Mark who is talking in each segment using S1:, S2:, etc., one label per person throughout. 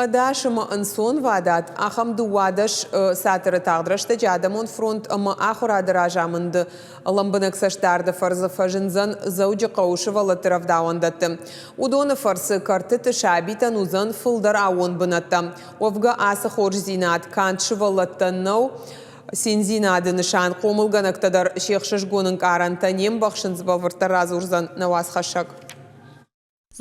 S1: Adashma anson vadat aham du wadash satır tağdraşta jadamon front ama ahura darajamand lambanak saştarda farza fajinzan zawji qawshva latraf dawandat udon farsa kartet shabitan uzan fuldar awon banatam wafga asa khorj zinat kant shvalatan no Sinzinada nişan qomulganaktadar Şeyh Şashgo'nun karantanem baxşınız bavarta razurzan nawaz khashak.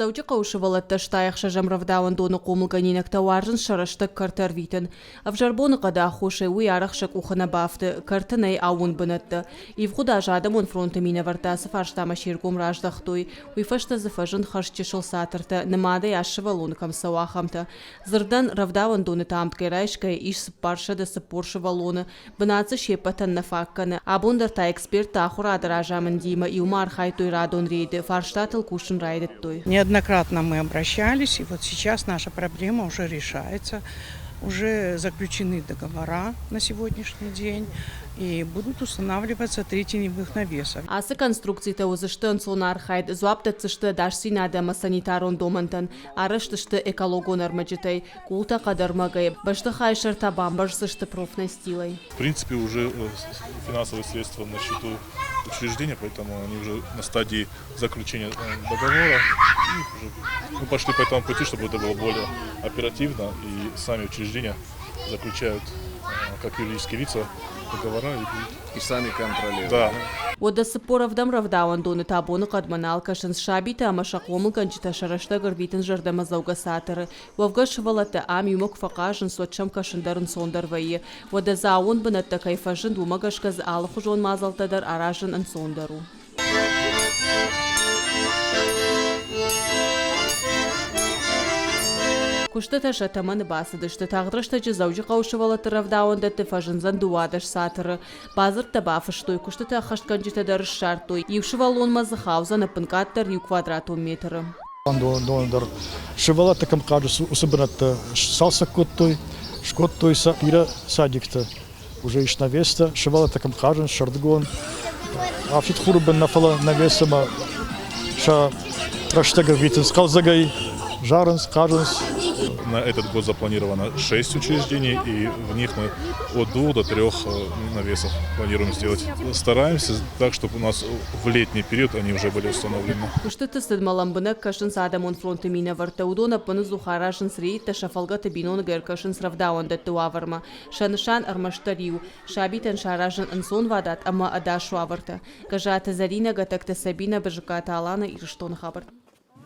S2: Zawji qawshvalatda shtayx shajamravdawan dona qomulganinakta warjin sharashtak kartar vitan. Avjarbon qada khoshe wi arakhshak ukhana bafte kartanay awun banatta. Ivghuda jadamon frontamina varta safarshtama shirgum rajdakhtoy. Wi fashta zafajin kharshchishal satarta namada yashvalun kam sawakhamta. Zirdan ravdawan dona tamt kerayshkay ish parsha da saporshvaluna. Banatsa shepatan nafakkana. Abundar ta ekspert ta khura darajamandima iumar khaytoy radon rede farshtatal kushin raidettoy.
S3: Неоднократно мы обращались, и вот сейчас наша проблема уже решается. Уже заключены договора на сегодняшний день, и будут устанавливаться 3 теневых навеса.
S2: Асы конструкцията узыштын сонар хайд зуаптатсышты дашсинадама санитарон домантан, арыштышты экологон армаджитай, култа кадармагай, башты хайшар табамбарсышты профнастилай.
S4: В принципе, уже финансовые средства на счету учреждения, поэтому они уже на стадии заключения договора. И мы пошли по этому пути, чтобы это было более оперативно, и сами учреждения заключают, как юридические лица, договора
S5: и сами контролируют.
S4: Да.
S2: Вода сапоравдам равдаван доны табоны кадманал кашын шабита амашақомыл канчита шарашта гарбитын жардама зауга сатыры. Вавга швалата ам юмок фақажын сотчам кашындарын сондарвайы. Вода заун банатта кайфажын думагашказ алхужон мазалтадар аражын ан сондару. Куштата шатаман басыдышты тағдырыштачы зауджи қаушывалаты равдауында тефажынзан дуадаш сатыры. Базыр табафыштой куштата ахаштканчитадар шартой. Евшывалон мазы хаузан апынкаттар ю квадратон метры.
S6: Дондар шывалаты камкаджус усыбынатты салса коттой, шкоттой пира садикта. Уже иш навеста, шывалаты камкаджун, шардгон. Афит хурбен нафала навесама, ша раштагар витен скалзагай, жаренс, каженс.
S4: На этот год запланировано 6 учреждений, и в них мы от 2 до 3 навесов планируем сделать. Стараемся так, чтобы у нас в летний период они уже были установлены.
S2: Куштата садмаламбына кашын садамон фронтамина варта удона паны зухарашын сри та шафалгата бинон гэр кашын сравдаонда туаварма. Шанышан армаштарию, шабитан шаражын ансон вадат, ама адашу аварта. Кажата Зарина гатакта Сабина бажаката Алана и Риштон хабар.